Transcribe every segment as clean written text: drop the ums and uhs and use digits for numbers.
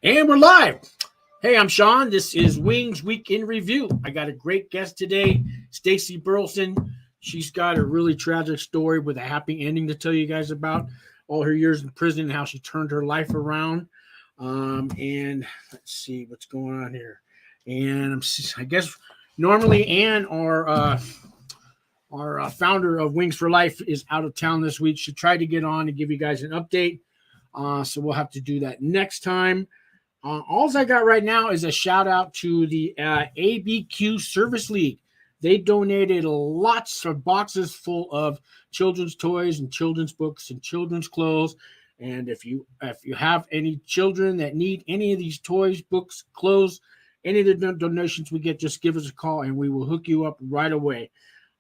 And we're live. Hey, I'm Sean. This is Wings Week in Review. I got a great guest today, Stacy Burleson. She's got a really tragic story with a happy ending to tell you guys about. All her years in prison and how she turned her life around. And let's see what's going on here. And I guess normally Ann, our founder of Wings for Life, is out of town this week. She tried to get on to give you guys an update. So we'll have to do that next time. All I got right now is a shout out to the ABQ Service League. They donated lots of boxes full of children's toys and children's books and children's clothes. And if you have any children that need any of these toys, books, clothes, any of the donations we get, just give us a call and we will hook you up right away.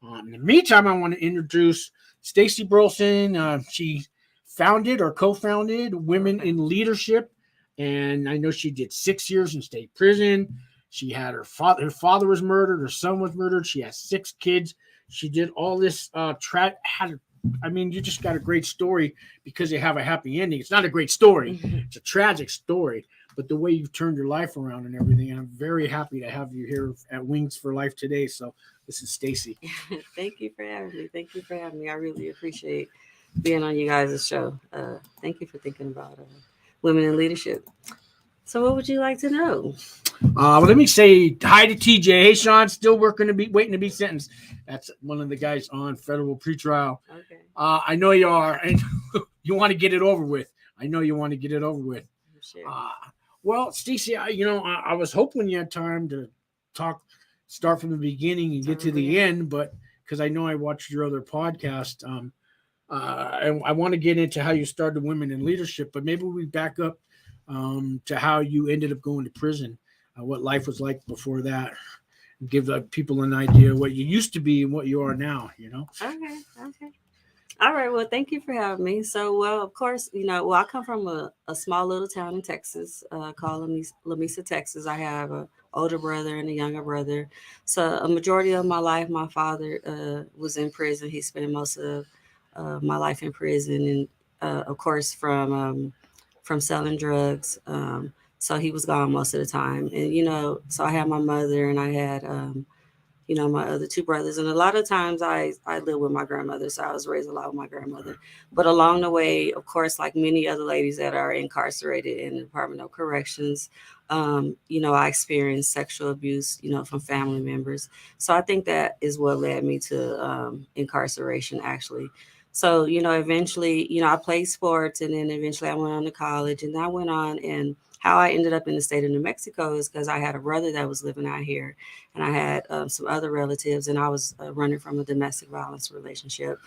In the meantime, I want to introduce Stacy Burleson. She founded or co-founded Women in Leadership. And I know she did 6 years in state prison. She had her father was murdered. Her son was murdered. She has 6 kids. She did all this. You just got a great story because you have a happy ending. It's not a great story. It's a tragic story. But the way you've turned your life around and everything, and I'm very happy to have you here at Wings for Life today. So this is Stacy. Thank you for having me. I really appreciate being on you guys' show. Thank you for thinking about women in leadership. So what would you like to know? Well, let me say hi to TJ. Hey, Sean, still waiting to be sentenced. That's one of the guys on federal pretrial. Okay. I know you are, and you want to get it over with. I know you want to get it over with. Sure. Well, Stacy, I was hoping you had time to start from the beginning and get to the end, but because I know I watched your other podcast, and I want to get into how you started Women in Leadership, but maybe we back up to how you ended up going to prison, what life was like before that, and give the people an idea of what you used to be and what you are now, Okay. All right. Well, thank you for having me. So, of course, I come from a small little town in Texas called Lamesa, Texas. I have an older brother and a younger brother. So a majority of my life, my father was in prison. He spent most of my life in prison, and of course from selling drugs. So he was gone most of the time, and so I had my mother and I had my other 2 brothers, and a lot of times I lived with my grandmother, so I was raised a lot with my grandmother. But along the way, of course, like many other ladies that are incarcerated in the Department of Corrections, I experienced sexual abuse, from family members. So I think that is what led me to incarceration, actually. So, eventually, I played sports, and then eventually I went on to college, and I went on. And how I ended up in the state of New Mexico is because I had a brother that was living out here, and I had some other relatives, and I was running from a domestic violence relationship.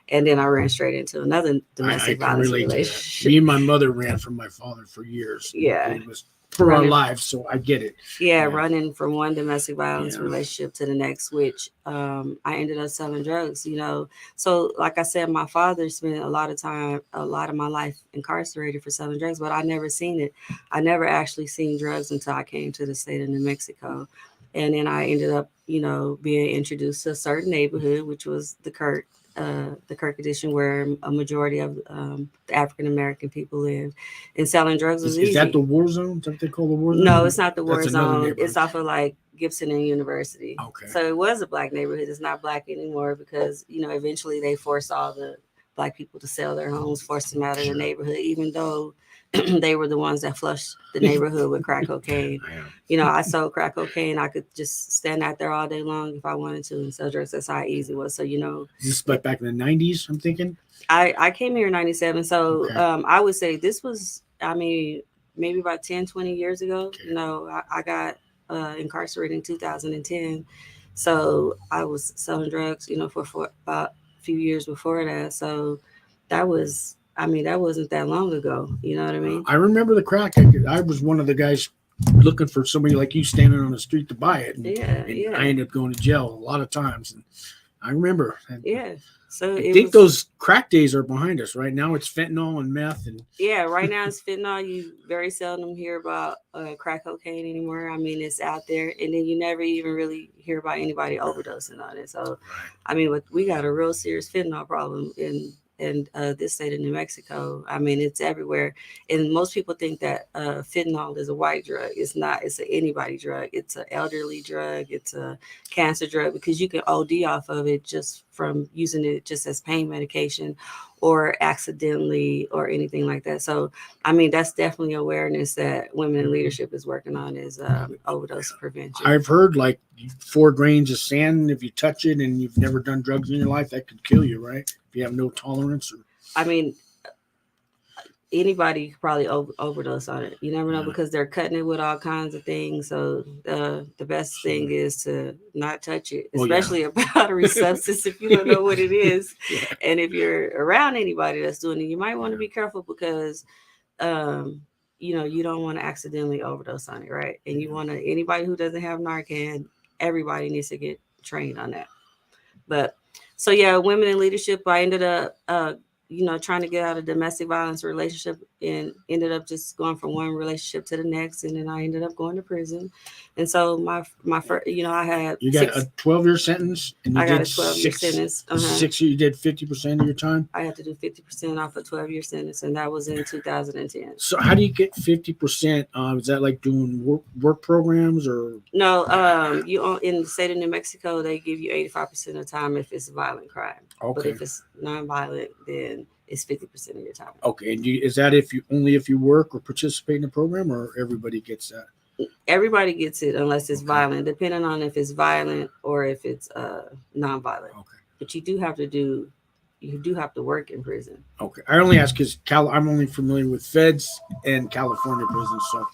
And then I ran straight into another domestic violence relationship. Me and my mother ran from my father for years. Yeah. It was for our lives, so I get it. Yeah, running from one domestic violence relationship to the next, which I ended up selling drugs, So like I said, my father spent a lot of my life incarcerated for selling drugs, but I never seen it. I never actually seen drugs until I came to the state of New Mexico. And then I ended up, being introduced to a certain neighborhood, which was the Kirk edition, where a majority of the African American people live, and selling drugs was easy. Is that the war zone? Is that what they call the war zone? No, it's not the war zone. It's off of like Gibson and University. Okay. So it was a black neighborhood. It's not black anymore because eventually they forced all the black people to sell their homes, forced them out of the neighborhood, even though they were the ones that flushed the neighborhood with crack cocaine. I sold crack cocaine. I could just stand out there all day long if I wanted to and sell drugs. That's how easy it was. So, This is back in the 90s, I'm thinking? I came here in 97. So I would say this was, maybe about 10, 20 years ago. Okay. I got incarcerated in 2010. So I was selling drugs, for about a few years before that. So that was... that wasn't that long ago. You know what I mean? I remember the crack. I was one of the guys looking for somebody like you standing on the street to buy it. And I ended up going to jail a lot of times. And I remember. Yeah. So I think those crack days are behind us. Right now it's fentanyl and meth. Right now it's fentanyl. You very seldom hear about crack cocaine anymore. It's out there. And then you never even really hear about anybody overdosing on it. So, we got a real serious fentanyl problem in this state of New Mexico. I mean, it's everywhere. And most people think that fentanyl is a white drug. It's not. It's an anybody drug. It's an elderly drug. It's a cancer drug because you can OD off of it just from using it just as pain medication or accidentally or anything like that. So, I mean, that's definitely awareness that Women in Leadership is working on is overdose prevention. I've heard like 4 grains of sand, if you touch it and you've never done drugs in your life, that could kill you, right? If you have no tolerance. Or... I mean, anybody could probably overdose on it. You never know because they're cutting it with all kinds of things. So the best thing is to not touch it, especially a powdery substance if you don't know what it is. And if you're around anybody that's doing it, you might want to be careful because you don't want to accidentally overdose on it, right? And you want to anybody who doesn't have Narcan, everybody needs to get trained on that. But so yeah, Women in Leadership, I ended up trying to get out of domestic violence relationship and ended up just going from one relationship to the next. And then I ended up going to prison. And so my first, I had... You got a 12-year sentence? And I got a 12-year sentence. 6 years, you did 50% of your time? I had to do 50% off a 12-year sentence, and that was in 2010. So how do you get 50%? Is that like doing work programs or... No, in the state of New Mexico, they give you 85% of the time if it's a violent crime. Okay. But if it's non-violent, then it's 50% of your time. Okay. And is that if you work or participate in the program, or everybody gets that? Everybody gets it unless it's violent, depending on if it's violent or if it's non-violent. Okay. But you do have to work in prison. Okay. I only ask because I'm only familiar with feds and California prisons. So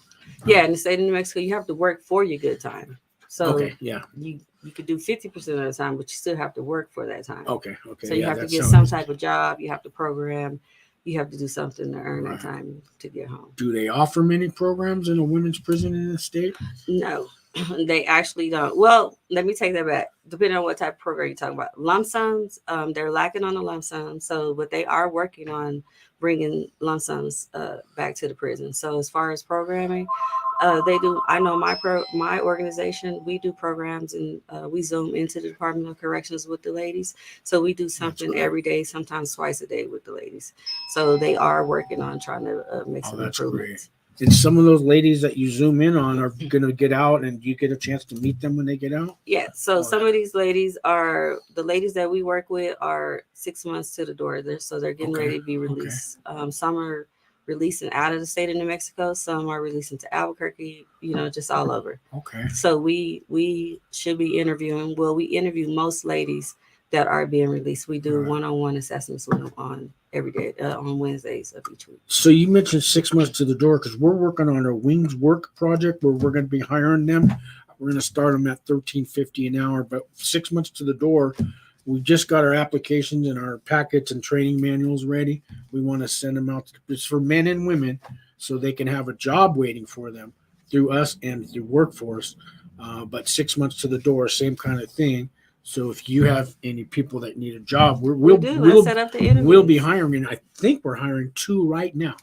yeah, in the state of New Mexico, you have to work for your good time. So okay, yeah, you could do 50% of the time, but you still have to work for that time. Okay. So you have to get some type of job. You have to program. You have to do something to earn that time to get home. Do they offer many programs in a women's prison in the state? No, they actually don't. Well, let me take that back. Depending on what type of program you're talking about. Lump sums, they're lacking on the lump sums. So, but they are working on bringing lump sums back to the prison. So as far as programming, they do. I know my organization, we do programs and we Zoom into the Department of Corrections with the ladies. So we do something every day, sometimes twice a day with the ladies. So they are working on trying to make some improvements. Great. And some of those ladies that you Zoom in on are going to get out, and you get a chance to meet them when they get out? Yeah. So some of these ladies the ladies that we work with are 6 months to the door. So they're getting ready to be released. Some are releasing out of the state of New Mexico. Some are releasing to Albuquerque, just all over. Okay. So we should be interviewing. Well, we interview most ladies that are being released. We do one-on-one assessments with them on every day, on Wednesdays of each week. So you mentioned 6 months to the door because we're working on our Wings Work project where we're going to be hiring them. We're going to start them at $13.50 an hour, but 6 months to the door. We just got our applications and our packets and training manuals ready. We want to send them out. It's for men and women so they can have a job waiting for them through us and through Workforce. But 6 months to the door, same kind of thing. So if you have any people that need a job, we'll set up the interviews. We'll be hiring. And I think we're hiring 2 right now.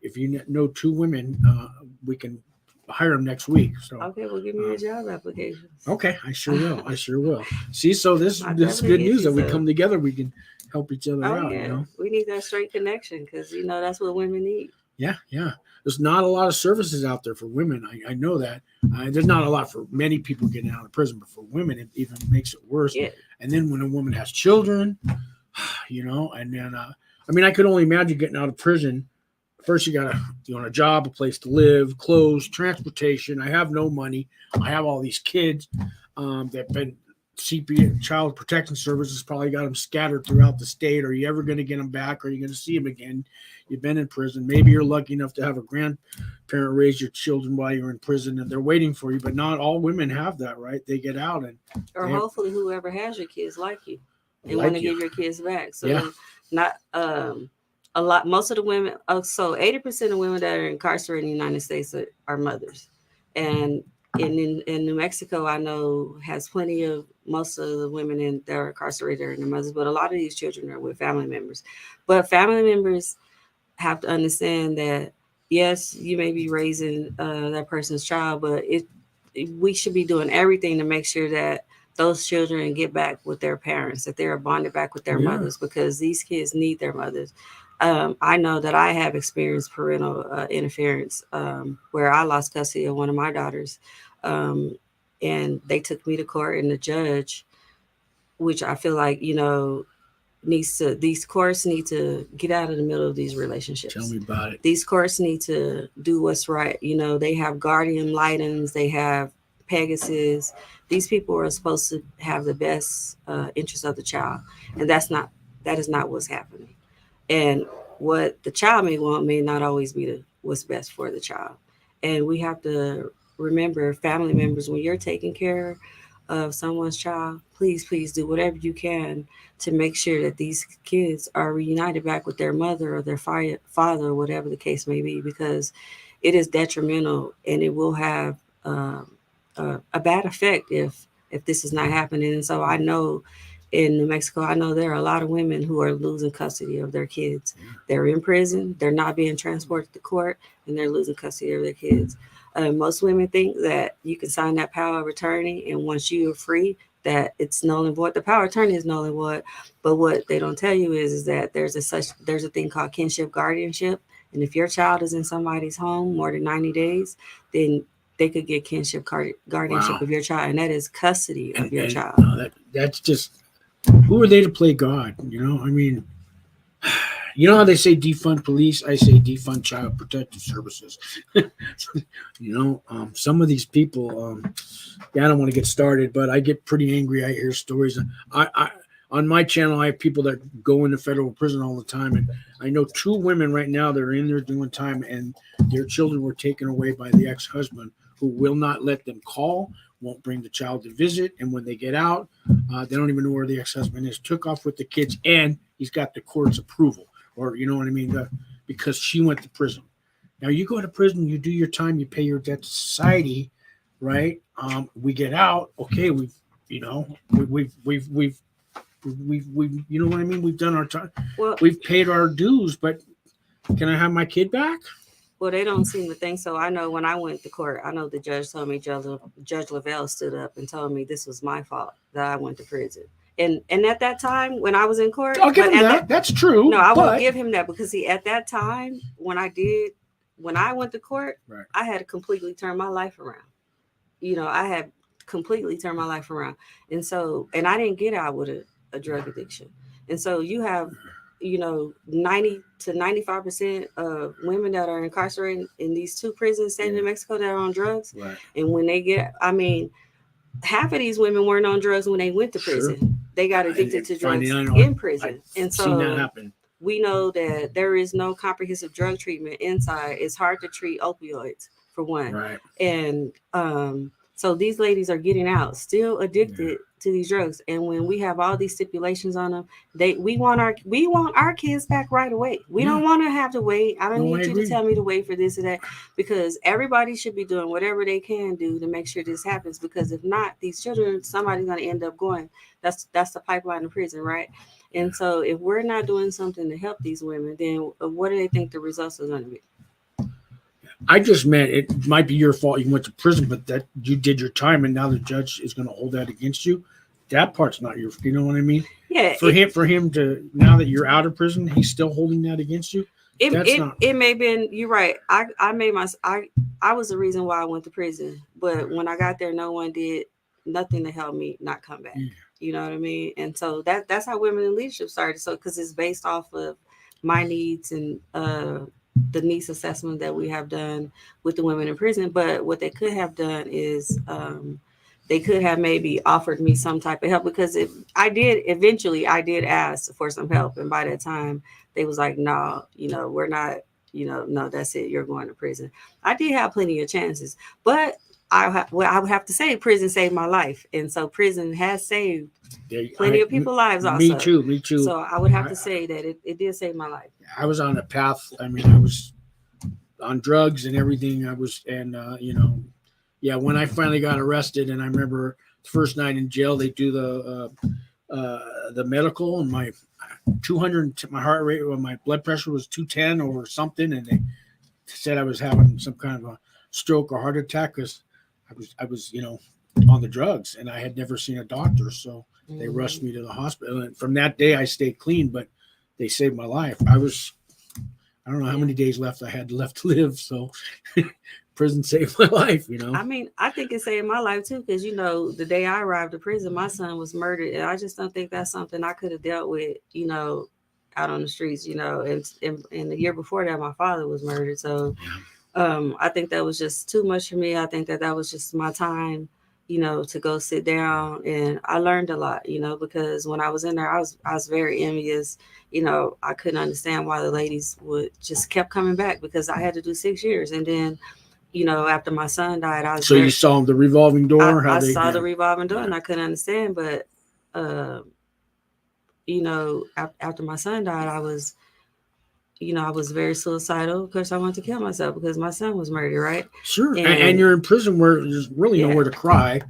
If you know 2 women, we can hire them next week. So okay, well, give me your job applications. Okay, I sure will. See, so this is good news that we come together. We can help each other out. Yeah. We need that straight connection because that's what women need. Yeah. There's not a lot of services out there for women. I know that. There's not a lot for many people getting out of prison, but for women, it even makes it worse. Yeah. And then when a woman has children, and then I could only imagine getting out of prison. First, you want a job, a place to live, clothes, transportation. I have no money. I have all these kids that been CPS, Child Protection Services, probably got them scattered throughout the state. Are you ever going to get them back? Are you going to see them again? You've been in prison. Maybe you're lucky enough to have a grandparent raise your children while you're in prison, and they're waiting for you. But not all women have that, right? They get out, or hopefully whoever has your kids like you and want to give your kids back. So not a lot. Most of the women. So 80% of women that are incarcerated in the United States are mothers, and in New Mexico, I know has plenty of most of the women that are incarcerated are their mothers, but a lot of these children are with family members. But family members have to understand that yes, you may be raising that person's child, but we should be doing everything to make sure that those children get back with their parents, that they're bonded back with their mothers, because these kids need their mothers. I know that I have experienced parental interference, where I lost custody of one of my daughters, and they took me to court, and the judge, which I feel like, these courts need to get out of the middle of these relationships. Tell me about it. These courts need to do what's right. They have guardian lightens, they have Pegasus. These people are supposed to have the best interest of the child, and that is not what's happening. And what the child may want may not always be what's best for the child. And we have to remember, family members, when you're taking care of someone's child, please do whatever you can to make sure that these kids are reunited back with their mother or their father, or whatever the case may be, because it is detrimental, and it will have a bad effect if this is not happening. And so I know in New Mexico, I know there are a lot of women who are losing custody of their kids. They're in prison, they're not being transported to court, and they're losing custody of their kids. Most women think that you can sign that power of attorney, and once you are free, that it's null and void. The power of attorney is null and void, but what they don't tell you is that there's a thing called kinship guardianship, and if your child is in somebody's home more than 90 days, then they could get kinship guardianship of your child, and that is custody of your child. That's just, who are they to play God? I mean, you know how they say defund police? I say defund child protective services. Some of these people, I don't want to get started, but I get pretty angry. I hear stories. I on my channel, I have people that go into federal prison all the time, and I know 2 women right now that are in there doing time, and their children were taken away by the ex-husband, who will not let them call, won't bring the child to visit, and when they get out, they don't even know where the ex-husband is. Took off with the kids, and he's got the court's approval, or you know what I mean, because she went to prison. Now you go to prison, you do your time, you pay your debt to society, right? We get out, okay, we've you know what I mean. We've done our time. Well, we've paid our dues, but can I have my kid back? Well, they don't seem to think so. I know when I went to court, I know the judge told me, Judge Lavelle stood up and told me this was my fault that I went to prison. And at that time, when I was in court, I'll give him that. That's true. No, I won't give him that, because at that time, when I went to court, right, I had to completely turn my life around. I had completely turned my life around. And I didn't get out with a drug addiction. And so you have 90 to 95% of women that are incarcerated in these 2 prisons in New Mexico that are on drugs. Right. And when they get, half of these women weren't on drugs when they went to prison. Sure. They got addicted to drugs in prison. And so that happen. We know that there is no comprehensive drug treatment inside. It's hard to treat opioids, for one. Right. And so these ladies are getting out, still addicted to these drugs. And when we have all these stipulations on them, we want our kids back right away. We don't want to have to wait. I don't need you to tell me to wait for this or that, because everybody should be doing whatever they can do to make sure this happens. Because if not, these children, somebody's going to end up going. That's the pipeline to prison, right? And so if we're not doing something to help these women, then what do they think the results are going to be? I just meant it might be your fault you went to prison, but that you did your time, and now the judge is going to hold that against you. That part's not your. You know what I mean? Yeah. For him to, now that you're out of prison, he's still holding that against you. It may have been. You're right. I was the reason why I went to prison, but when I got there, no one did nothing to help me not come back. Yeah. You know what I mean? And so that's how Women in Leadership started. So because it's based off of my needs and the needs assessment that we have done with the women in prison. But what they could have done is they could have maybe offered me some type of help, because I did ask for some help. And by that time they was like, no, we're not, no, that's it. You're going to prison. I did have plenty of chances, but I would have to say prison saved my life. And so prison has saved plenty of people's lives also. Me too. So I would have to say that it did save my life. I was on a path. I mean, I was on drugs and everything. When I finally got arrested, and I remember the first night in jail, they do the medical, and my 200, my heart rate, my blood pressure was 210 or something, and they said I was having some kind of a stroke or heart attack, because I was on the drugs, and I had never seen a doctor, so they rushed me to the hospital. And from that day, I stayed clean, but they saved my life. I don't know how many days left I had left to live, so prison saved my life, you know. I mean, I think it saved my life too, because the day I arrived to prison, my son was murdered, and I just don't think that's something I could have dealt with, out on the streets, and the year before that, my father was murdered, so I think that was just too much for me. I think that was just my time, to go sit down, and I learned a lot, because when I was in there, I was very envious. I couldn't understand why the ladies would just kept coming back, because I had to do 6 years, and then after my son died, I was. So you saw the revolving door? I saw the revolving door, and I couldn't understand. But, after my son died, I was very suicidal because I wanted to kill myself because my son was murdered, right? Sure. And you're in prison where there's really nowhere to cry.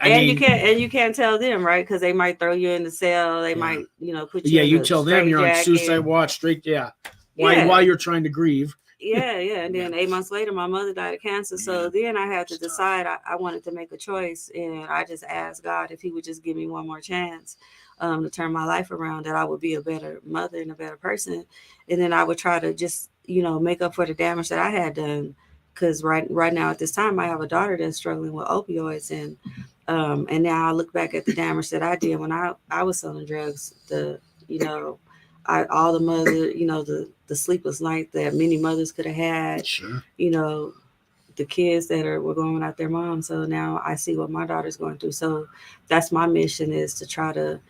You can't tell them, right? Because they might throw you in the cell. They might, put you. Yeah, you tell them you're on suicide watch, straight. Yeah. While you're trying to grieve. Yeah. And then 8 months later, my mother died of cancer. So then I had to decide. I wanted to make a choice, and I just asked God if He would just give me one more chance to turn my life around, that I would be a better mother and a better person, and then I would try to just make up for the damage that I had done. Because right now at this time, I have a daughter that's struggling with opioids, and now I look back at the damage that I did when I was selling drugs. All the mother, the sleepless night that many mothers could have had. Sure. The kids that were going without their mom. So now I see what my daughter's going through. So that's my mission, is to try to,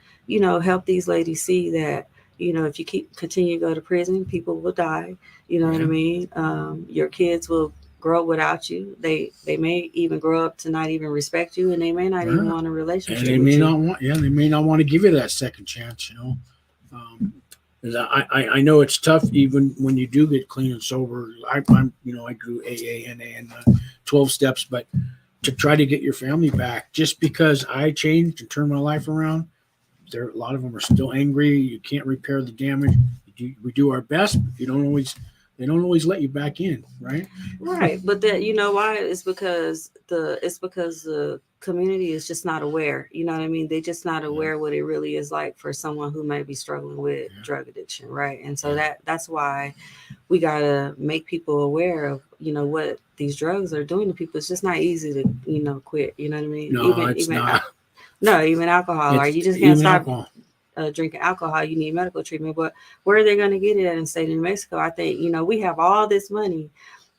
help these ladies see that, if you continue to go to prison, people will die. You know what I mean? Your kids will grow without you. They may even grow up to not even respect you, and they may not even want a relationship. And they may not want. Yeah, they may not want to give you that second chance. I know it's tough even when you do get clean and sober. I grew AA, NA, and 12 steps, but to try to get your family back, just because I changed and turned my life around, a lot of them are still angry. You can't repair the damage. We do our best, but they don't always let you back in, right? Right, but that why? It's because the community is just not aware. You know what I mean? They're just not aware what it really is like for someone who might be struggling with drug addiction, right? And so that's why we gotta make people aware of what these drugs are doing to people. It's just not easy to quit. You know what I mean? No, it's not. No, even alcohol. Or you just can't stop drinking alcohol. You need medical treatment. But where are they going to get it at in the state of New Mexico? I think, we have all this money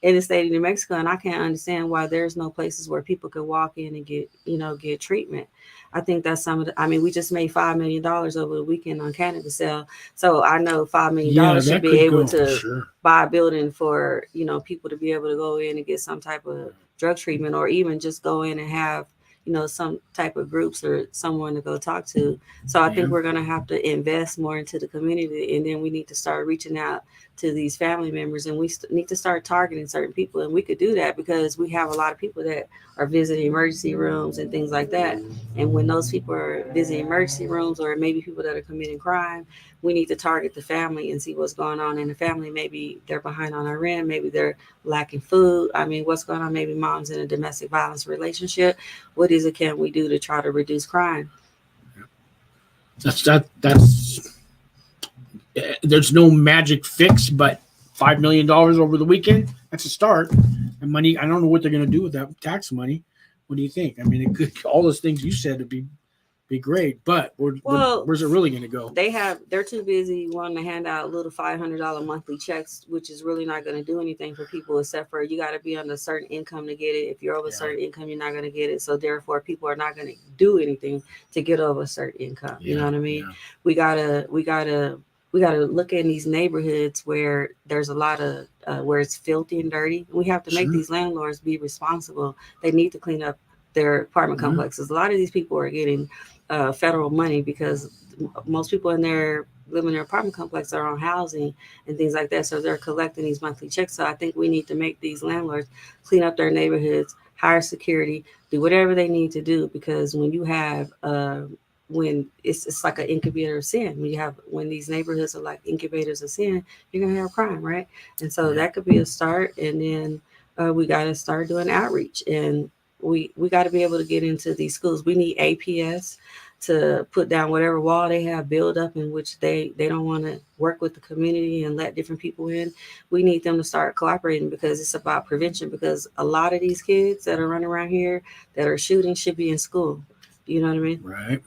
in the state of New Mexico, and I can't understand why there's no places where people could walk in and get treatment. I think that's we just made $5 million over the weekend on cannabis sale. So I know $5 million should be able to buy a building for, people to be able to go in and get some type of drug treatment, or even just go in and have some type of groups or someone to go talk to. So I think we're going to have to invest more into the community, and then we need to start reaching out to these family members, and we need to start targeting certain people. And we could do that because we have a lot of people that are visiting emergency rooms and things like that. And when those people are visiting emergency rooms, or maybe people that are committing crime, we need to target the family and see what's going on in the family. Maybe they're behind on their rent. Maybe they're lacking food. What's going on? Maybe mom's in a domestic violence relationship. What is it can we do to try to reduce crime? That's there's no magic fix, but $5 million over the weekend, that's a start. And money, I don't know what they're going to do with that tax money. What do you think? It could, all those things you said would be great, but where's it really going to go? They're too busy wanting to hand out little $500 monthly checks, which is really not going to do anything for people, except for you got to be on a certain income to get it. If you're over a certain income, you're not going to get it. So therefore, people are not going to do anything to get over a certain income. You know what I mean? Yeah. We gotta look in these neighborhoods where there's a lot of where it's filthy and dirty. We have to make these landlords be responsible. They need to clean up their apartment complexes. A lot of these people are getting federal money because most people in there live in their apartment complex are on housing and things like that. So they're collecting these monthly checks. So I think we need to make these landlords clean up their neighborhoods, hire security, do whatever they need to do, because when you have when it's like an incubator of sin. When these neighborhoods are like incubators of sin, you're gonna have crime, right? And so that could be a start. And then we got to start doing outreach. And we got to be able to get into these schools. We need APS to put down whatever wall they have built up in which they don't want to work with the community and let different people in. We need them to start cooperating because it's about prevention, because a lot of these kids that are running around here that are shooting should be in school. You know what I mean? Right.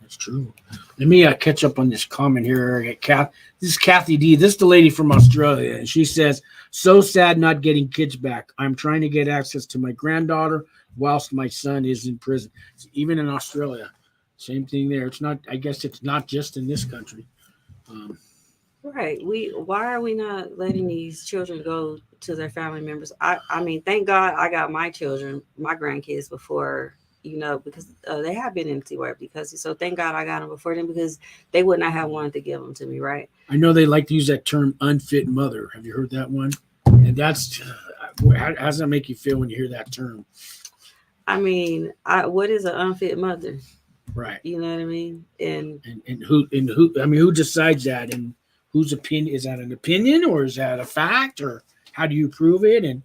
That's true. Let me catch up on this comment here. This is Kathy D. This is the lady from Australia. And she says, so sad not getting kids back. I'm trying to get access to my granddaughter whilst my son is in prison. So even in Australia, same thing there. It's not, I guess it's not just in this country. Right. Why are we not letting these children go to their family members? I mean, thank God I got my children, my grandkids before, because they have been in TY because, so thank God I got them before them because they would not have wanted to give them to me. Right. I know they like to use that term unfit mother. Have you heard that one? And that's, how does that make you feel when you hear that term? I mean, what is an unfit mother? Right. You know what I mean? And who, I mean, who decides that? And whose opinion is that? An opinion or is that a fact? Or how do you prove it? And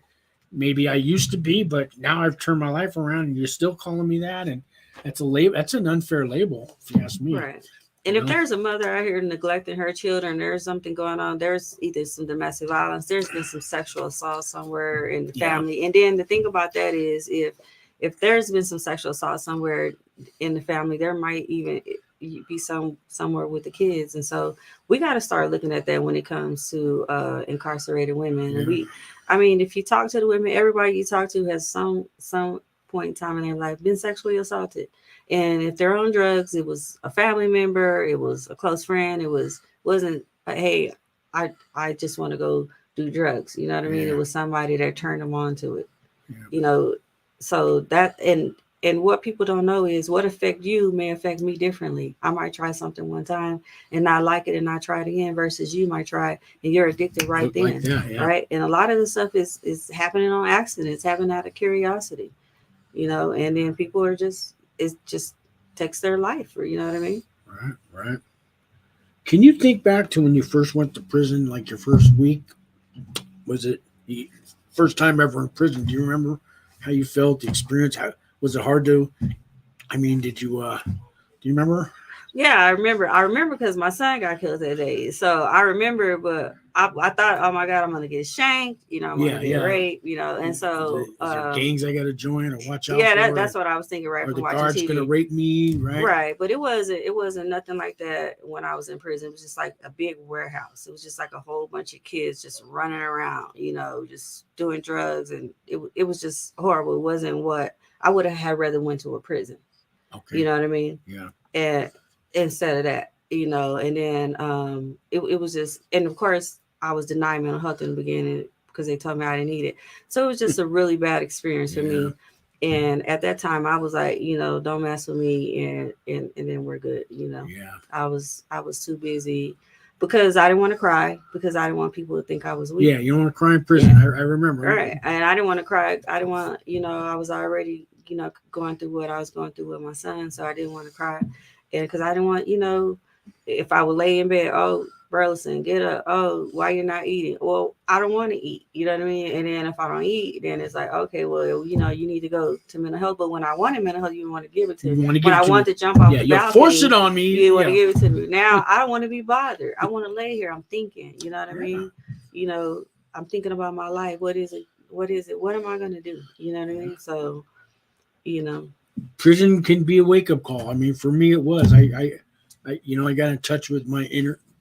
maybe I used to be, but now I've turned my life around and you're still calling me that. And that's a label. That's an unfair label, if you ask me. Right. And if there's a mother out here neglecting her children, there's something going on. There's either some domestic violence, there's been some sexual assault somewhere in the family. And then the thing about that is if there's been some sexual assault somewhere in the family, there might even be somewhere with the kids. And so we got to start looking at that when it comes to incarcerated women. Yeah. And if you talk to the women, everybody you talk to has some point in time in their life been sexually assaulted. And if they're on drugs, it was a family member, it was a close friend, wasn't hey, I just want to go do drugs. You know what I mean? It was somebody that turned them on to it. Yeah. So that and what people don't know is what affect you may affect me differently. I might try something one time and not like it and not try it again versus you might try it and you're addicted right then. Like that, yeah. Right. And a lot of the stuff is happening on accident. It's happening out of curiosity, and then people are just takes their life, or you know what I mean? Right. Can you think back to when you first went to prison, like your first week? Was it the first time ever in prison? Do you remember how you felt, the experience? How was it hard to? I mean, did you? Do you remember? Yeah, I remember because my son got killed that day. So I remember, but I thought, oh my God, I'm gonna get shanked. I'm gonna get raped. And so is there gangs I got to join or watch out? Yeah, that's what I was thinking. Right, or from the guards TV. Gonna rape me, right? Right, but it wasn't nothing like that when I was in prison. It was just like a big warehouse. It was just like a whole bunch of kids just running around, just doing drugs, and it was just horrible. It wasn't what I would have had rather went to a prison. Okay. You know what I mean? Yeah. And instead of that, and then it was just, and of course I was denied mental health in the beginning because they told me I didn't need it. So it was just a really bad experience for me. And at that time I was like, don't mess with me and then we're good. Yeah. I was too busy because I didn't want to cry, because I didn't want people to think I was weak. Yeah, you don't want to cry in prison. Yeah. I remember. Right. And I didn't want to cry. I didn't want, I was already, going through what I was going through with my son. So I didn't want to cry. And because I didn't want, if I would lay in bed, oh, Burleson, get up. Oh, why you're not eating? Well, I don't want to eat. You know what I mean? And then if I don't eat, then it's like, okay, well, you need to go to mental health. But when I wanted mental health, you didn't want to give it to me. When I wanted to jump off the balcony, force it on me. You didn't want to give it to me. Now I don't want to be bothered. I want to lay here. I'm thinking. You know what I mean? I'm thinking about my life. What is it? What am I going to do? You know what I mean? So, prison can be a wake-up call. I mean, for me, it was. I got in touch with my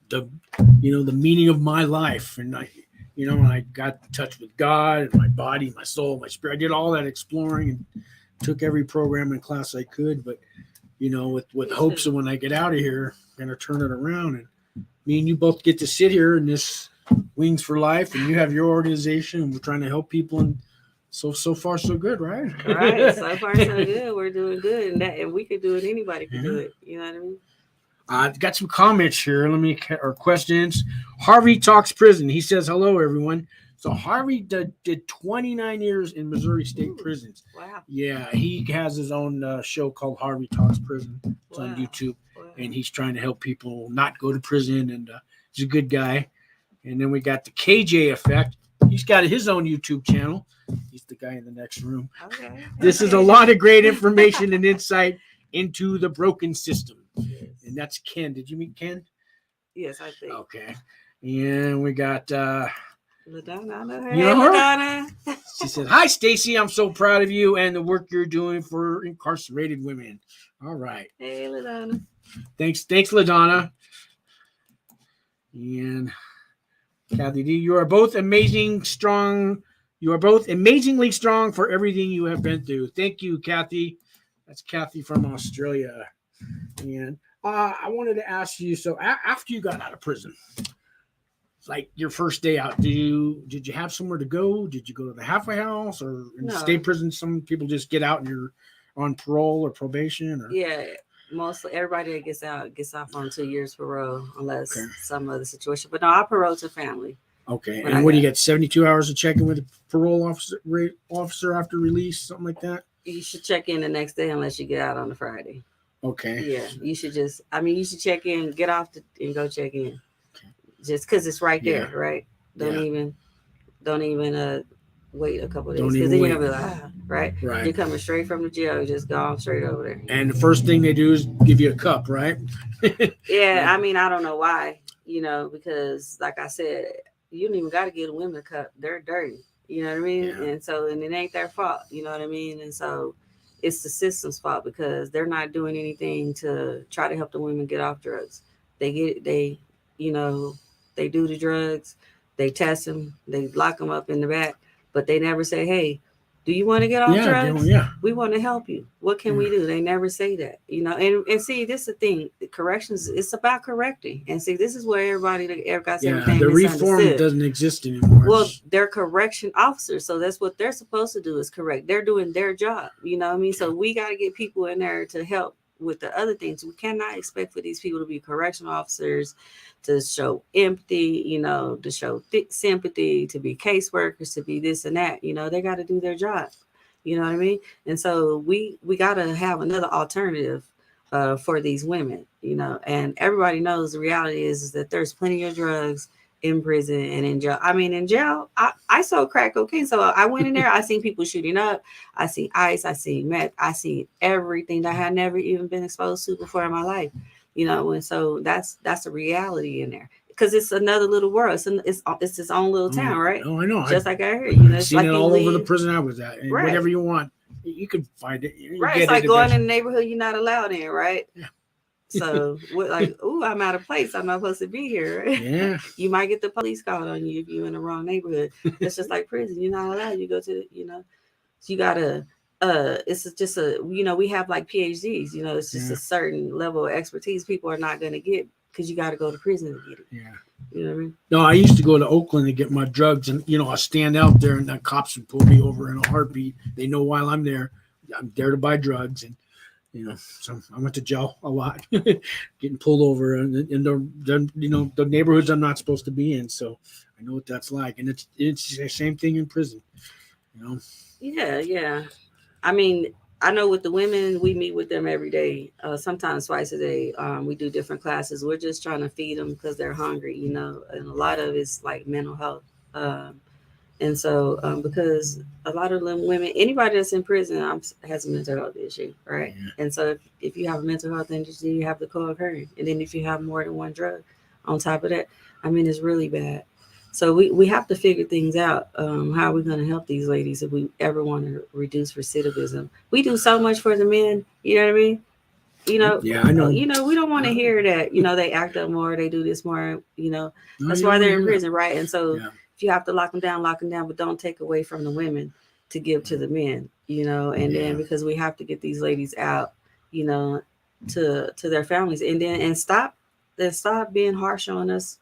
the meaning of my life, and I got in touch with God and my body, my soul, my spirit. I did all that exploring and took every program and class I could. But with hopes that when I get out of here, I'm gonna turn it around. And me and you both get to sit here in this Wings for Life, and you have your organization, and we're trying to help people. And so far so good, right? Right. So far so good. We're doing good, and we could do it. Anybody could do it. You know what I mean? I've got some comments here. Or questions. Harvey talks prison. He says, hello, everyone. So Harvey did 29 years in Missouri State prisons. Wow. Yeah, he has his own show called Harvey Talks Prison. It's on YouTube. Wow. And he's trying to help people not go to prison. And he's a good guy. And then we got the KJ effect. He's got his own YouTube channel. He's the guy in the next room. Okay. This is a lot of great information and insight into the broken system. Yes. And that's Ken. Did you meet Ken? Yes, I think. Okay. And we got LaDonna. I know her. You Hey, know her? LaDonna. she said, "Hi Stacy, I'm so proud of you and the work you're doing for incarcerated women." All right. Hey, LaDonna. Thanks, LaDonna. And Kathy D, you are both amazingly strong for everything you have been through. Thank you, Kathy. That's Kathy from Australia. And I wanted to ask you, so after you got out of prison, like your first day out, did you have somewhere to go? Did you go to the halfway house, or in state prison? Some people just get out and you're on parole or probation, or mostly everybody that gets off on 2 years parole, unless some other situation. But no, I parole to family. Okay. And what do you get? 72 hours of checking with a parole officer after release, something like that? You should check in the next day unless you get out on a Friday. Okay. Yeah, you should check in, get off and go check in. Just because it's right there, right? Don't even wait a couple of days, because then you're gonna be like, right? You're coming straight from the jail, you just go on straight over there. And the first thing they do is give you a cup, right? Yeah, I mean, I don't know why, because like I said, you don't even got to give the women a cup. They're dirty, you know what I mean? Yeah. And it ain't their fault, you know what I mean? And so it's the system's fault, because they're not doing anything to try to help the women get off drugs. They do the drugs, they test them, they lock them up in the back, but they never say, "Hey, do you want to get off drugs? We want to help you. What can we do?" They never say that, And see, this is the thing. The corrections, it's about correcting. And see, this is where everybody ever got everything. The reform doesn't exist anymore. Well, they're correction officers, so that's what they're supposed to do, is correct. They're doing their job. You know what I mean? So we got to get people in there to help with the other things. We cannot expect for these people to be correction officers, to show empathy, to show sympathy, to be caseworkers, to be this and that. They got to do their job. You know what I mean? And so we got to have another alternative for these women, and everybody knows the reality is that there's plenty of drugs in prison and in jail. I mean, in jail, I sold crack cocaine. So I went in there, I seen people shooting up, I seen ice, I seen meth, I seen everything that I had never even been exposed to before in my life, and so that's a reality in there, because it's another little world. It's its own little town, right? Oh, I know. Just like I heard, it's seen like it all over the prison I was at, and whatever you want, you can find it. It's like going in the neighborhood you're not allowed in, right? Yeah. So I'm out of place. I'm not supposed to be here. Yeah. You might get the police called on you if you're in the wrong neighborhood. It's just like prison. You're not allowed. You go to so you gotta it's just we have like PhDs, it's just a certain level of expertise people are not gonna get, because you gotta go to prison to get it. Yeah. You know what I mean? No, I used to go to Oakland to get my drugs, and I stand out there and the cops would pull me over in a heartbeat. They know while I'm there to buy drugs, and so I went to jail a lot, getting pulled over in the neighborhoods I'm not supposed to be in. So I know what that's like, and it's the same thing in prison, Yeah. I mean, I know with the women, we meet with them every day, sometimes twice a day. We do different classes. We're just trying to feed them because they're hungry, and a lot of it's like mental health. And so, because a lot of them women, anybody that's in prison has a mental health issue, right? Yeah. And so if you have a mental health issue, you have the co-occurring. And then if you have more than one drug on top of that, I mean, it's really bad. So we have to figure things out, how we're going to help these ladies if we ever want to reduce recidivism. We do so much for the men, you know what I mean? Yeah, I know. We don't want to hear that, they act up more, they do this more, that's why they're in prison, right? And so if you have to lock them down, but don't take away from the women to give to the men, then because we have to get these ladies out, to their families, and stop being harsh on us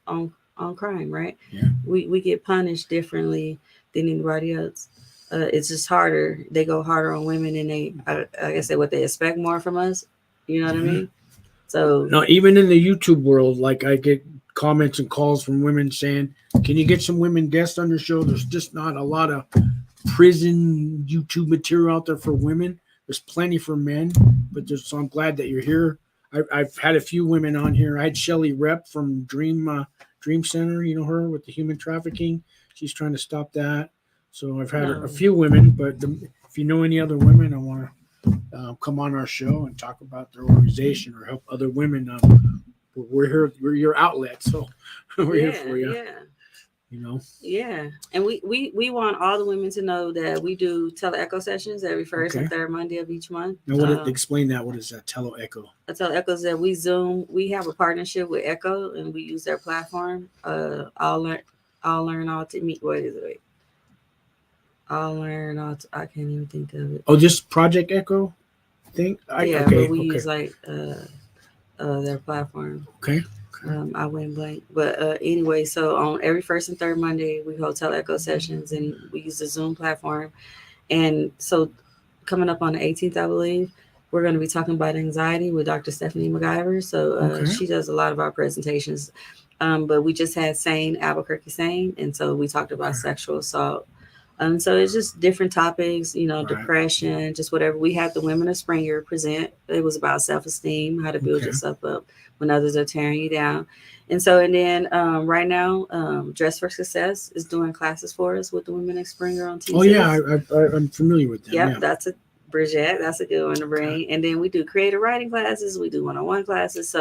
on crime, right? Yeah. We get punished differently than anybody else. It's just harder. They go harder on women, and they, like I said, what they expect more from us. You know what I mean? So no, even in the YouTube world, like I get comments and calls from women saying, "Can you get some women guests on your show?" There's just not a lot of prison YouTube material out there for women. There's plenty for men, but so I'm glad that you're here. I've had a few women on here. I had Shelly Rep from Dream Center, her with the human trafficking. she's trying to stop that. So I've had No. a few women, but if you know any other women, I want to come on our show and talk about their organization or help other women. We're here. We're your outlet, so we're here for you. Yeah. You know. Yeah, and we want all the women to know that we do tele-echo sessions every first and third Monday of each month. Now, explain that? What is that tele-echo? A tele-echo is that we Zoom. We have a partnership with Echo, and we use their platform. I'll learn all to meet. What is it? I'll learn all. I can't even think of it. Oh, just Project Echo thing. Yeah, but we use like their platform. Okay. I went blank, but anyway, so on every first and third Monday, we hold tele-echo sessions, and we use the Zoom platform. And so, coming up on the 18th, I believe, we're going to be talking about anxiety with Dr. Stephanie McIver. So she does a lot of our presentations. But we just had Albuquerque Sane, and so we talked about sexual assault. So it's just different topics, depression, just whatever. We had the Women of Springer present. It was about self-esteem, how to build yourself up when others are tearing you down. And then right now, Dress for Success is doing classes for us with the Women of Springer on Tuesdays. Oh, yeah, I'm familiar with them. Yep, that's Bridget. That's a good one to bring. And then we do creative writing classes. We do one-on-one classes.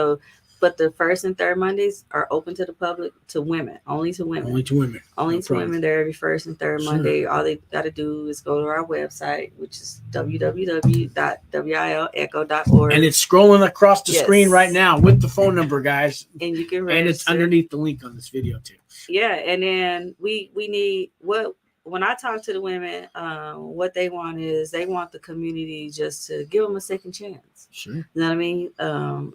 But the first and third Mondays are open to the public, to women, only to women. Only to women. Women. They're every first and third Monday. All they got to do is go to our website, which is www.wilecho.org. And it's scrolling across the screen right now with the phone number, guys. And you can register. And it's underneath the link on this video too. Yeah, and then we need when I talk to the women, what they want is they want the community just to give them a second chance. Sure. You know what I mean?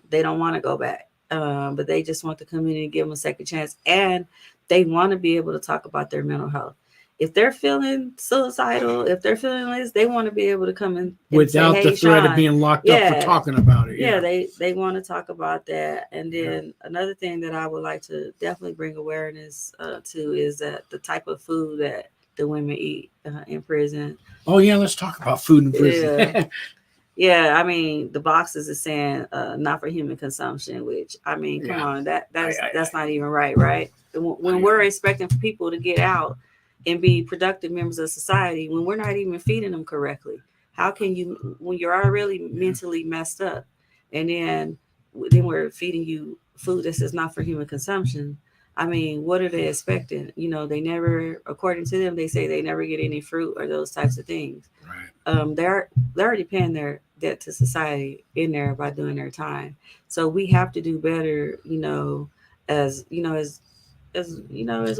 They don't want to go back. But they just want the community to give them a second chance, and they want to be able to talk about their mental health. If they're feeling suicidal, if they're feeling this, they want to be able to come in without the threat of being locked up for talking about it. Yeah, they want to talk about that. And then another thing that I would like to definitely bring awareness to is that the type of food that the women eat in prison. Oh yeah, let's talk about food in prison. Yeah. Yeah, I mean, the boxes is saying not for human consumption, which, I mean, come on, that's not even right? When we're expecting people to get out and be productive members of society, when we're not even feeding them correctly, how can you, when you're already mentally messed up, and then we're feeding you food that says not for human consumption? I mean, what are they expecting? They never, according to them, they say they never get any fruit or those types of things. Right. They're already paying their debt to society in there by doing their time. So we have to do better, as a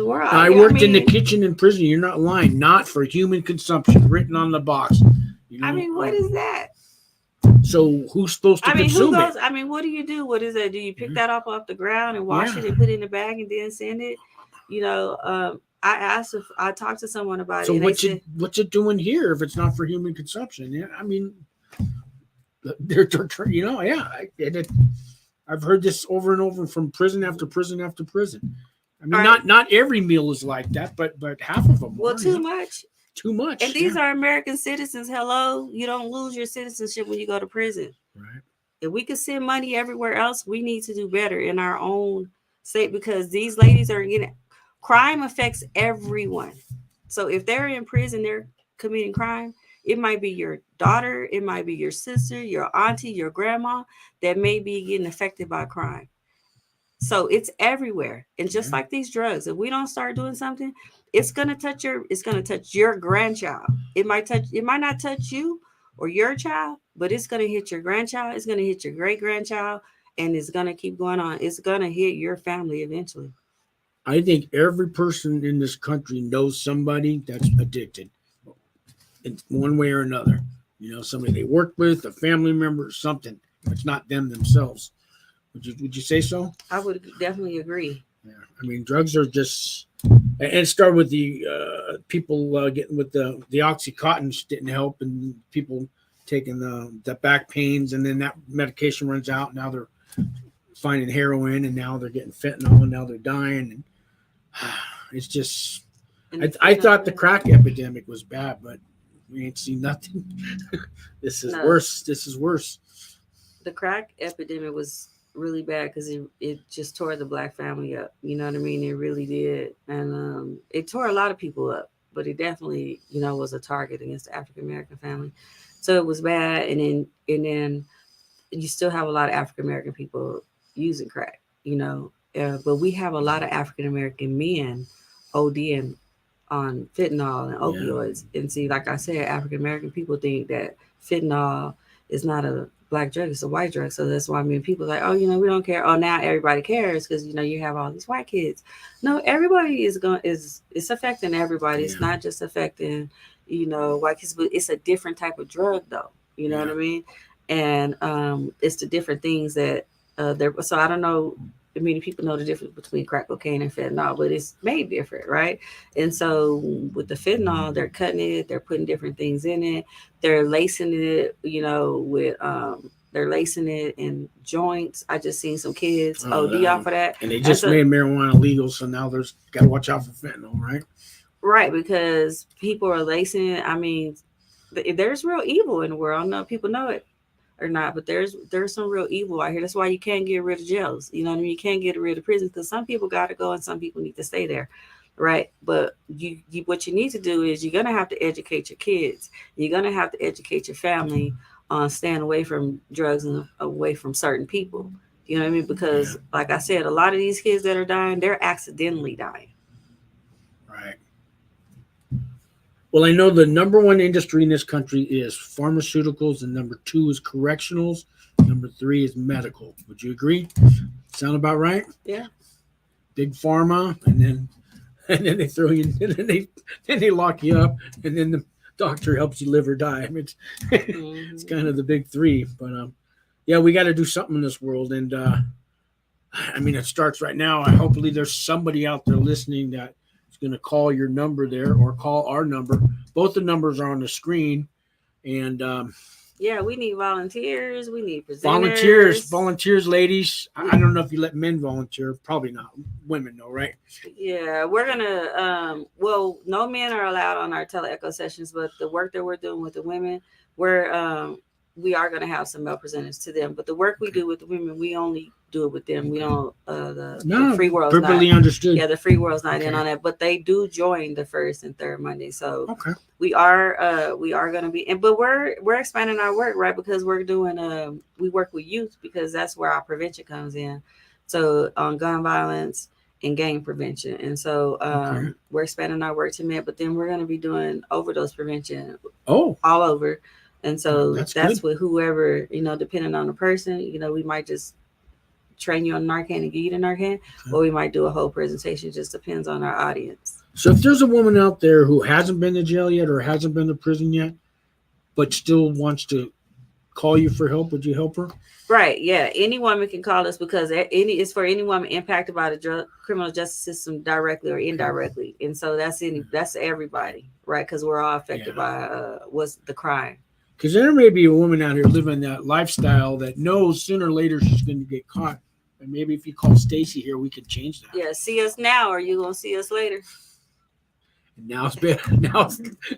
world. I worked in the kitchen in prison. You're not lying. Not for human consumption, written on the box. I mean, what is that? So who's supposed to consume it? I mean, what do you do? What is that? Do you pick that up off the ground and wash it and put it in the bag and then send it? I asked if I talked to someone about it. So what's it doing here if it's not for human consumption? Yeah, I mean, they're I've heard this over and over from prison after prison after prison. I mean, not every meal is like that, but half of them. Well, too much. Too much. And these are American citizens. Hello, you don't lose your citizenship when you go to prison. Right. If we could send money everywhere else, we need to do better in our own state, because these ladies are getting. Crime affects everyone. So if they're in prison, they're committing crime. It might be your daughter, it might be your sister, your auntie, your grandma that may be getting affected by crime. So it's everywhere. And just like these drugs, if we don't start doing something, it's gonna touch your grandchild. It might not touch you or your child, but it's gonna hit your grandchild, it's gonna hit your great-grandchild, and it's gonna keep going on. It's gonna hit your family eventually. I think every person in this country knows somebody that's addicted in one way or another. Somebody they work with, a family member, something. It's not them themselves. Would you say so? I would definitely agree. Yeah, I mean, drugs are just, and it started with the people getting with the Oxycontin didn't help, and people taking the back pains, and then that medication runs out. Now they're finding heroin, and now they're getting fentanyl, and now they're dying. And it's just, I thought the crack epidemic was bad, but we ain't seen nothing. This is worse. The crack epidemic was really bad because it just tore the Black family up. You know what I mean? It really did. And it tore a lot of people up, but it definitely, was a target against the African American family. So it was bad. And then you still have a lot of African American people using crack, but we have a lot of African American men ODing on fentanyl and opioids. And see, like I said, African American people think that fentanyl is not a Black drug, it's a white drug. So that's why people are like, oh, we don't care. Oh, now everybody cares because you have all these white kids. No, everybody it's affecting everybody. It's not just affecting white kids, but it's a different type of drug though. You know what I mean? And it's the different things that there. So I don't know. Many people know the difference between crack cocaine and fentanyl, but it's made different, right? And so with the fentanyl, they're cutting it, they're putting different things in it, they're lacing it, with they're lacing it in joints. I just seen some kids OD off of that, and they just made marijuana legal, so now there's got to watch out for fentanyl, right? Right, because people are lacing it. I mean, there's real evil in the world. I don't know if people know it or not, but there's some real evil out here. That's why you can't get rid of jails. You know what I mean? You can't get rid of prisons because some people got to go and some people need to stay there, right? But you what you need to do is you're gonna have to educate your kids. You're gonna have to educate your family on staying away from drugs and away from certain people. You know what I mean? Because like I said, a lot of these kids that are dying, they're accidentally dying. Right. Well, I know the number one industry in this country is pharmaceuticals, and number two is correctionals. Number three is medical. Would you agree? Sound about right? Yeah. Big pharma, and then they throw you, and then they lock you up, and then the doctor helps you live or die. I mean, it's kind of the big three. But we got to do something in this world, and I mean, it starts right now. Hopefully, there's somebody out there listening that going to call your number there or call our number. Both the numbers are on the screen. And we need volunteers. We need presenters. Volunteers, ladies. I don't know if you let men volunteer. Probably not. Women, though, right? Yeah, we're going to, no men are allowed on our tele-echo sessions, but the work that we're doing with the women, we are going to have some male presenters to them. But the work we do with the women, we only do it with them. We don't, the free world's perfectly understood. Yeah, the free world's not in on that, but they do join the first and third Monday. So we are going to be, but we're expanding our work, right? Because we're doing, we work with youth because that's where our prevention comes in. So on gun violence and gang prevention. And so we're expanding our work to men, but then we're going to be doing overdose prevention all over. And so that's with whoever, depending on the person, we might just train you on Narcan and give you the Narcan, or we might do a whole presentation. Just depends on our audience. So if there's a woman out there who hasn't been to jail yet or hasn't been to prison yet, but still wants to call you for help, would you help her? Right. Yeah. Any woman can call us because it's for any woman impacted by the criminal justice system directly or indirectly. And so that's everybody, right? Because we're all affected by what's the crime. Because there may be a woman out here living that lifestyle that knows sooner or later she's going to get caught. And maybe if you call Stacy here, we could change that. Yeah, see us now, or you going to see us later. And now it's better.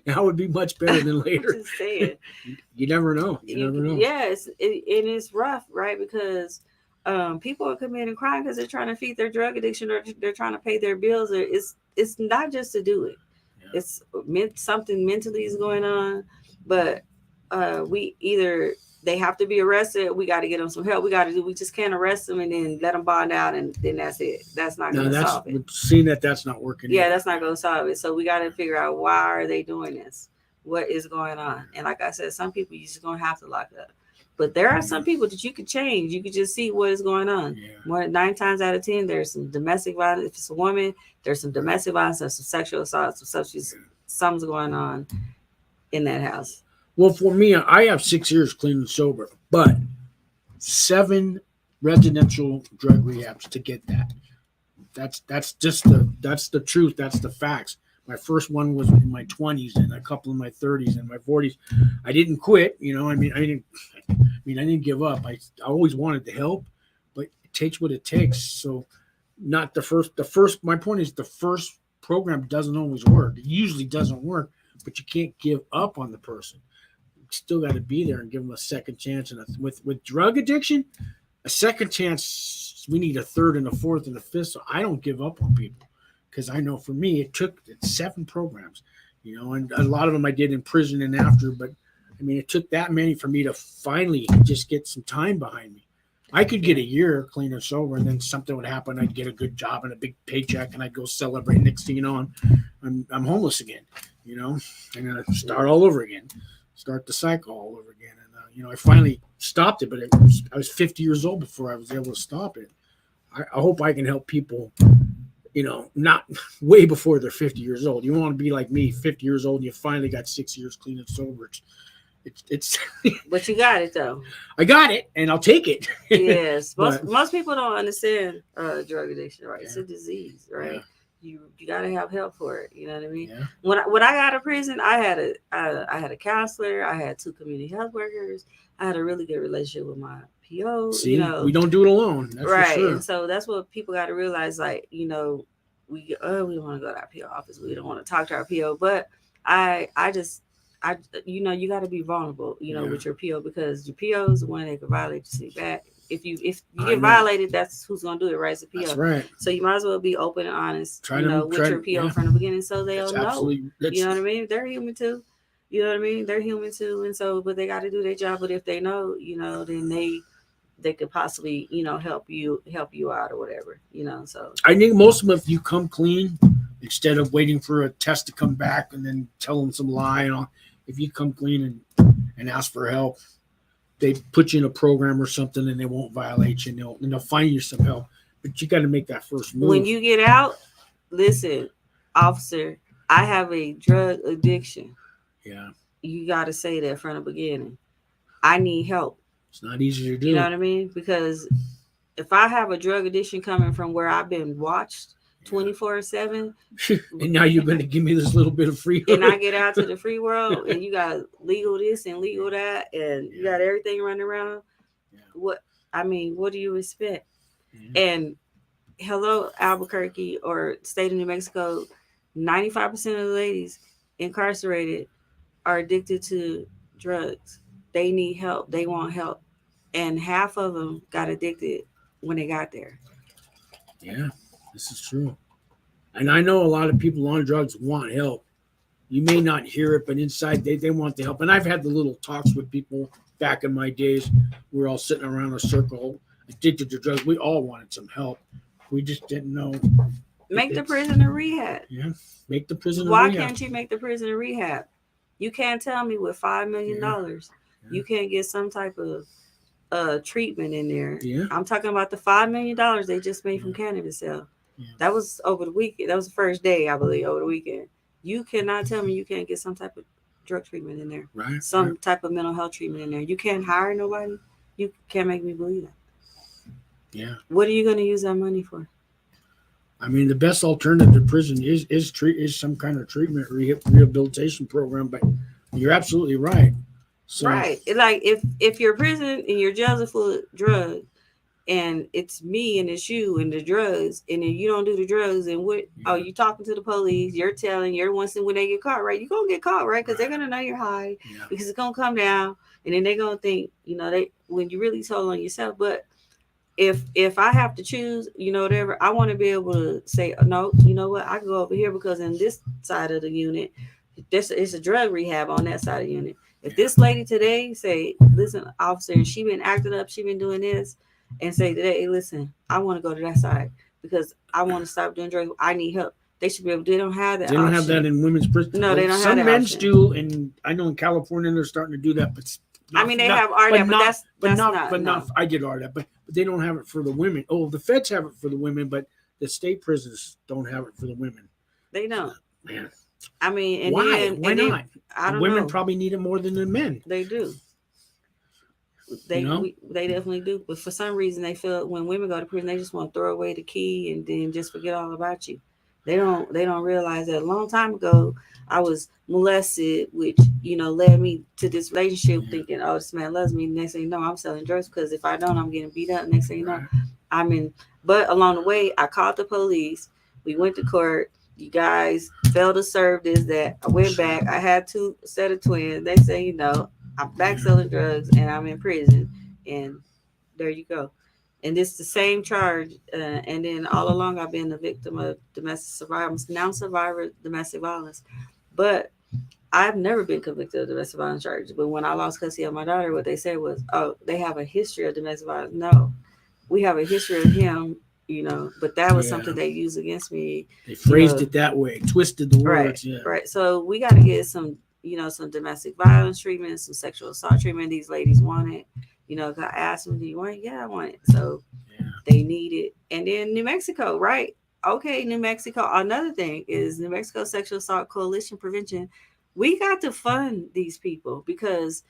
Now would be much better than later. Just saying. You never know. You never know. Yes, it's rough, right? Because people are committing crime because they're trying to feed their drug addiction or they're trying to pay their bills. Or it's not just to do it. Yeah. It's something mentally is going on, but they have to be arrested. We got to get them some help. We just can't arrest them and then let them bond out and then that's it. That's not going to solve it. We've seen that's not working. Yeah, that's not going to solve it. So we got to figure out why are they doing this? What is going on? And like I said, some people you're just going to have to lock up. But there are some people that you could change. You could just see what is going on. Yeah. More than 9 times out of 10, there's some domestic violence. If it's a woman, there's some domestic violence, there's some sexual assault, some substance, something's going on in that house. Well, for me, I have 6 years clean and sober, but 7 residential drug rehabs to get that. That's the truth. That's the facts. My first one was in my 20s and a couple in my 30s and my 40s. I didn't quit, I didn't give up. I always wanted to help, but it takes what it takes. So not the first, my point is the first program doesn't always work. It usually doesn't work, but you can't give up on the person. You still got to be there and give them a second chance. And with drug addiction, a second chance, we need a third and a fourth and a fifth. So I don't give up on people, because I know for me, it took 7 programs, and a lot of them I did in prison and after, but I mean, it took that many for me to finally just get some time behind me. I could get a year clean and sober, and then something would happen. I'd get a good job and a big paycheck, and I'd go celebrate. Next thing you know, I'm homeless again. I'm gonna start all over again, start the cycle all over again. And I finally stopped it, but I was 50 years old before I was able to stop it. I hope I can help people. Not way before they're 50 years old. You want to be like me, 50 years old, and you finally got 6 years clean and sober. It's But you got it though. I got it, and I'll take it. Yes, most people don't understand drug addiction, right? Yeah. It's a disease, right? Yeah. You got to have help for it. You know what I mean? Yeah. When I got out of prison, I had a counselor, I had 2 community health workers, I had a really good relationship with my PO. See, we don't do it alone, that's right? For sure. And so that's what people got to realize. Like, we want to go to our PO office, we don't want to talk to our PO, but you got to be vulnerable, with your PO, because your PO is the one that can violate your back. If you get violated, that's who's gonna do it, right? It's the PO. That's right. So you might as well be open and honest, with your PO from the beginning, so they'll know. You know what I mean? They're human too. You know what I mean? They're human too, and so, but they got to do their job. But if they know, then they could possibly, help you out or whatever, So I think most of them, if you come clean, instead of waiting for a test to come back and then tell them some lie and all. If you come clean and ask for help, they put you in a program or something, and they won't violate you, and they'll find you some help. But you got to make that first move. When you get out, listen, officer, I have a drug addiction. Yeah. You got to say that from the beginning. I need help. It's not easy to do. You know what I mean? Because if I have a drug addiction coming from where I've been watched 24/7, and now you're going to give me this little bit of freedom, and I get out to the free world, and you got legal this and legal that, and you got everything running around. What do you expect? And hello, Albuquerque or state of New Mexico, 95% of the ladies incarcerated are addicted to drugs. They need help. They want help, and half of them got addicted when they got there. Yeah. This is true. And I know a lot of people on drugs want help. You may not hear it, but inside they want the help. And I've had the little talks with people back in my days. We're all sitting around a circle, addicted to drugs. We all wanted some help. We just didn't know. Make the prison a rehab. Yeah, make the prison a rehab. Why can't you make the prison a rehab? You can't tell me with $5 million, you can't get some type of treatment in there. Yeah. I'm talking about the $5 million they just made from cannabis sale. Yeah. That was over the weekend. That was the first day, I believe, over the weekend. You cannot tell me you can't get some type of drug treatment in there. Right. Some type of mental health treatment in there. You can't hire nobody. You can't make me believe that. Yeah. What are you going to use that money for? I mean, the best alternative to prison is some kind of treatment rehabilitation program. But you're absolutely right. So, right. Like if your prison and your jails are full of drugs, and it's me and it's you and the drugs, and then you don't do the drugs, and you talking to the police, you're telling, you're once when they get caught, right? You're gonna get caught, right? Because they're gonna know you're high, because it's gonna come down, and then they're gonna think, when you really told on yourself. But if I have to choose, whatever, I want to be able to say, no, you know what, I can go over here, because in this side of the unit, it's a drug rehab on that side of the unit. If this lady today say, listen, officer, she been acting up, she been doing this, and say today, hey, listen, I want to go to that side because I want to stop doing drugs. I need help. They should be able. They don't have that. They don't have that in women's prison. No, they don't have that. Some men's do, and I know in California they're starting to do that. But they have RDAP, but that's not. I did RDAP, but they don't have it for the women. Oh, the feds have it for the women, but the state prisons don't have it for the women. They don't. Man. I mean, and why? Why not? I don't women know. Probably need it more than the men. They do. They definitely do. But for some reason, they feel when women go to prison, they just want to throw away the key and then just forget all about you. They don't realize that a long time ago, I was molested, which, led me to this relationship thinking, oh, this man loves me. Next thing you know, I'm selling drugs because if I don't, I'm getting beat up. Next thing you know, but along the way, I called the police. We went to court. You guys failed to serve this, that. I went back. I had 2 set of twins. They say, I'm back selling drugs and I'm in prison. And there you go. and it's the same charge. And then all along, I've been a victim of domestic violence, now survivor of domestic violence. But I've never been convicted of domestic violence charges. But when I lost custody of my daughter, what they said was, "Oh, they have a history of domestic violence." No, we have a history of him, But that was Yeah. something they used against me. They phrased it that way, twisted the Right, words. Yeah. right. So we got to get some domestic violence treatment, some sexual assault treatment. These ladies want it. 'Cause I asked them, "Do you want it?" "Yeah, I want it." So Yeah. they need it. And then New Mexico, right? Okay, New Mexico. Another thing is New Mexico Sexual Assault Coalition Prevention. We got to fund these people because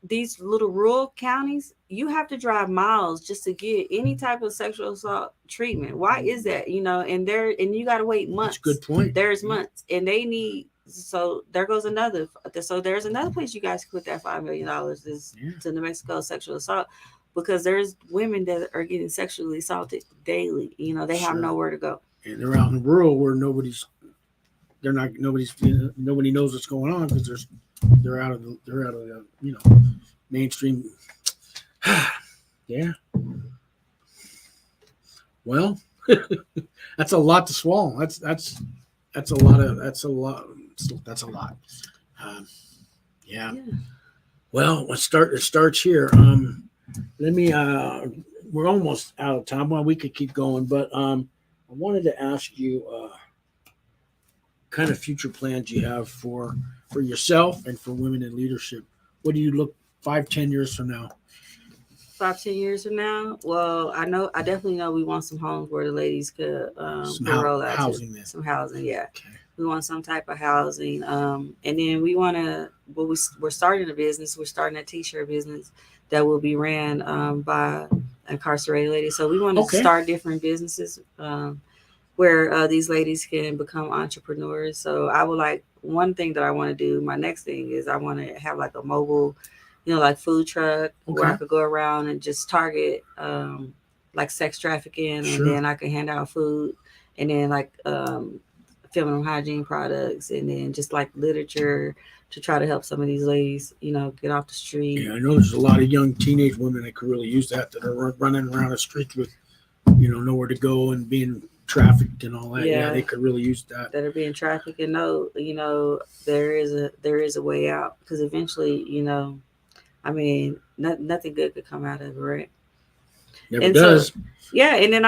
these little rural counties, you have to drive miles just to get any type of sexual assault treatment. Why is that? And you got to wait months. That's a good point. There's months, and they need. So there goes another. So there's another place you guys can put that $5 million is to New Mexico sexual assault, because there's women that are getting sexually assaulted daily. They have nowhere to go. And they're out in the rural where nobody knows what's going on because they're out of the mainstream. Yeah. Well, that's a lot to swallow. That's a lot. Yeah. Well, it starts here. Let me. We're almost out of time. Well, we could keep going, but I wanted to ask you kind of future plans you have for yourself and for women in leadership. What do you look 5-10 years from now? 5-10 years from now? Well, I definitely know we want some homes where the ladies could roll out housing. Some housing, yeah. Okay. We want some type of housing, and then we want to. Well, we're starting a business. We're starting a t-shirt business that will be ran by incarcerated ladies. So we want to start different businesses where these ladies can become entrepreneurs. So I would like, one thing that I want to do. My next thing is I want to have like a mobile, like food truck where I could go around and just target like sex trafficking, and then I can hand out food, and then like feminine hygiene products, and then just like literature to try to help some of these ladies, get off the street. Yeah, I know there's a lot of young teenage women that could really use that are running around the streets with, nowhere to go and being trafficked and all that. Yeah, they could really use that. That are being trafficked, and there is a way out, because eventually, nothing good could come out of it, right? Never does. So, yeah, and then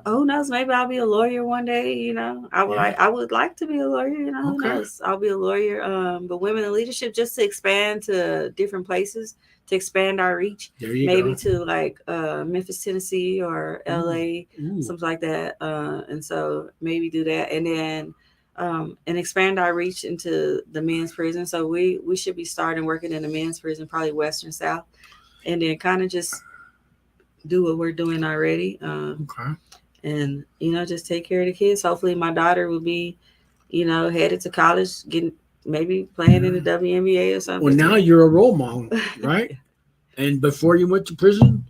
who knows? Maybe I'll be a lawyer one day. I would like to be a lawyer. Who knows? I'll be a lawyer. But women in leadership, just to expand to different places, to expand our reach. Maybe to like Memphis, Tennessee, or LA, something like that. And so maybe do that, and then and expand our reach into the men's prison. So we should be starting working in the men's prison, probably Western South, and then kind of just do what we're doing already. And just take care of the kids. Hopefully my daughter will be headed to college, maybe playing in the WNBA or something. Well, now you're a role model, right? And before you went to prison,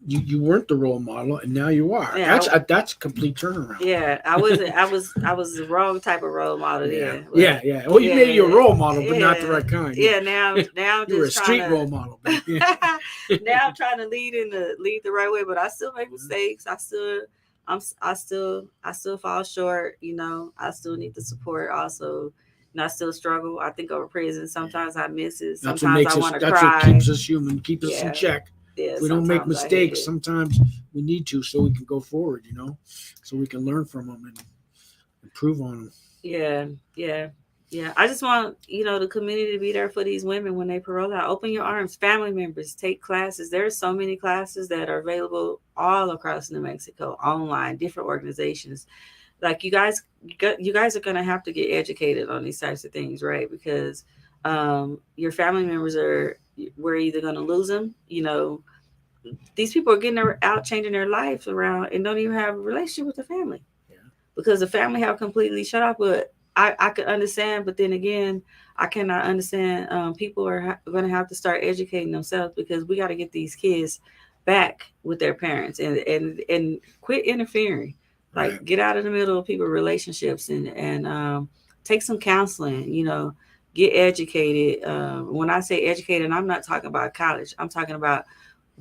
you weren't the role model, and now you are. Yeah, that's a complete turnaround. Yeah, I wasn't. I was the wrong type of role model then. Yeah. Well, you made you a role model, but not the right kind. Yeah, now I'm you were a street role model. Now I'm trying to lead the right way, but I still make mistakes. I still fall short. I still need the support. Also, I still struggle. I think over prison. Sometimes I miss it. Sometimes I want to cry. That's what keeps us human. Keeps us in check. Yeah, we don't make mistakes. Sometimes we need to, so we can go forward, so we can learn from them and improve on them. Yeah. I just want, the community to be there for these women when they parole out. Open your arms, family members, take classes. There's so many classes that are available all across New Mexico, online, different organizations. Like you guys are going to have to get educated on these types of things, right? Because your family members we're either going to lose them. These people are getting out, changing their lives around, and don't even have a relationship with the family. Yeah. Because the family have completely shut off. But I could understand, but then again, I cannot understand. People are going to have to start educating themselves, because we got to get these kids back with their parents and quit interfering. Like get out of the middle of people's relationships and take some counseling. Get educated. When I say educated, I'm not talking about college. I'm talking about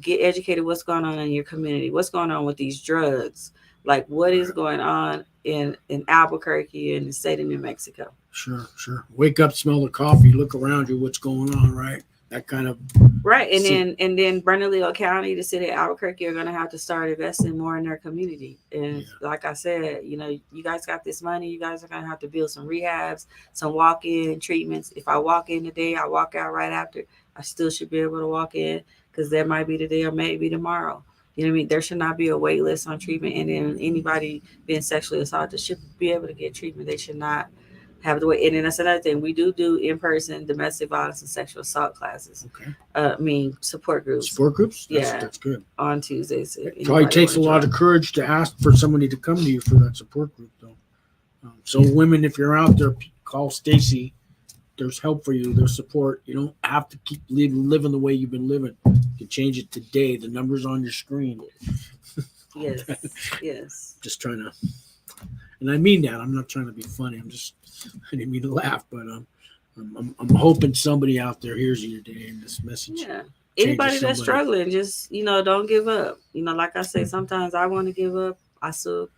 get educated. What's going on in your community? What's going on with these drugs? Like what is going on in Albuquerque and the state of New Mexico? Sure. Wake up, smell the coffee, look around you, what's going on, right? That kind of right. And then Bernalillo County, the city of Albuquerque, are going to have to start investing more in their community. And like I said, you know, you guys got this money. You guys are going to have to build some rehabs, some walk-in treatments. If I walk in today, I walk out right after. I still should be able to walk in because that might be today or maybe tomorrow. You know what I mean? There should not be a wait list on treatment. And then anybody being sexually assaulted should be able to get treatment. They should not have the way. And then that's another thing. We do in-person domestic violence and sexual assault classes. Okay. I mean, support groups. Support groups? Yeah. That's good. On Tuesdays. It probably takes a lot of courage to ask for somebody to come to you for that support group, though. So women, if you're out there, call Stacy. There's help for you. There's support. You don't have to keep living the way you've been living. You can change it today. The number's on your screen. Yes. Yes. Just trying to, and I mean that. I'm not trying to be funny. I didn't mean to laugh, but I'm hoping somebody out there hears you today in this message. Yeah. Anybody that's struggling, just, you know, don't give up. You know, like I say, sometimes I want to give up. I still,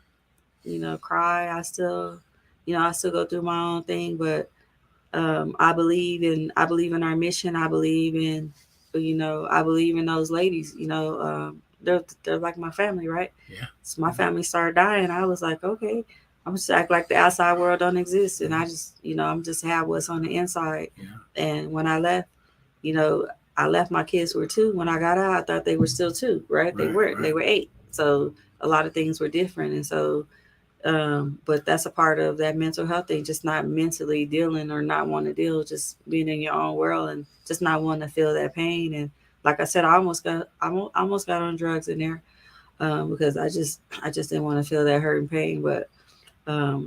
you know, cry. I still go through my own thing, but I believe in our mission. I believe in those ladies, you know, they're like my family, right? Yeah. So my family started dying. I was like, okay, I'm just act like the outside world don't exist. And I just, you know, I'm just have what's on the inside. Yeah. And when I left, you know, my kids were 2. When I got out, I thought they were still 2, right? They were 8. So a lot of things were different. And so, but that's a part of that mental health thing, just not mentally dealing or not wanting to deal, just being in your own world and just not wanting to feel that pain. And like I said, I almost got on drugs in there because I just didn't want to feel that hurt and pain. But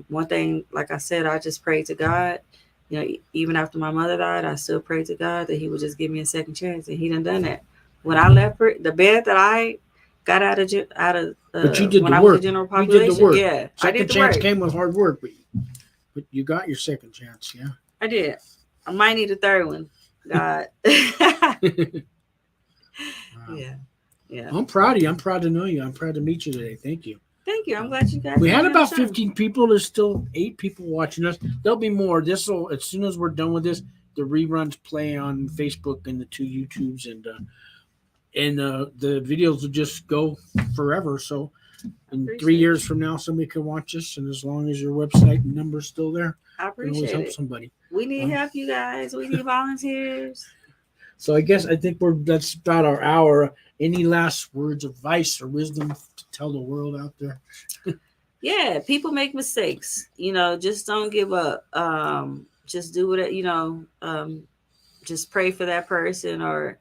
one thing, like I said, I just prayed to God. You know, even after my mother died, I still prayed to God that He would just give me a second chance, and He done that. When I left the bed that I got out of but you did when the I work. was a general population, you did the work. Yeah, second I did the chance work. Came with hard work, but you got your second chance. Yeah, I did. I might need a third one. God. Wow. Yeah. I'm proud of you. I'm proud to know you. I'm proud to meet you today. Thank you. Thank you. I'm glad you guys. We had about 15 people. There's still 8 people watching us. There'll be more. As soon as we're done with this, the reruns play on Facebook and the 2 YouTubes, and the videos will just go forever. So in 3 years from now, somebody can watch us, and as long as your website and number's still there, I appreciate it. Help somebody. We need help, you guys. We need volunteers. So I think that's about our hour. Any last words of advice or wisdom to tell the world out there? Yeah, people make mistakes. You know, just don't give up. Just do it. You know, just pray for that person or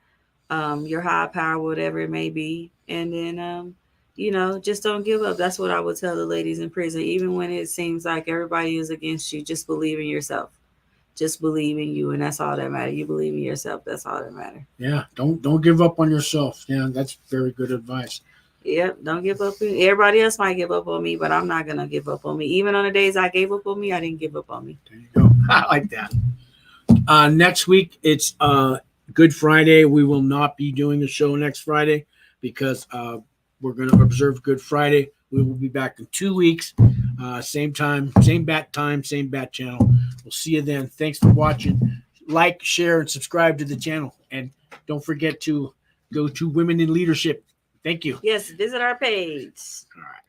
your higher power, whatever it may be, and then you know, just don't give up. That's what I would tell the ladies in prison. Even when it seems like everybody is against you, just believe in yourself. Just believe in you, and that's all that matters. You believe in yourself, that's all that matters. Yeah, don't give up on yourself. Yeah, that's very good advice. Yep, don't give up. Everybody else might give up on me, but I'm not gonna give up on me. Even on the days I gave up on me, I didn't give up on me. There you go. I like that. Next week it's Good Friday. We will not be doing a show next Friday because we're going to observe Good Friday. We will be back in 2 weeks. Same time, same bat time, same bat channel. We'll see you then. Thanks for watching. Like, share, and subscribe to the channel. And don't forget to go to Women in Leadership. Thank you. Yes, visit our page. All right.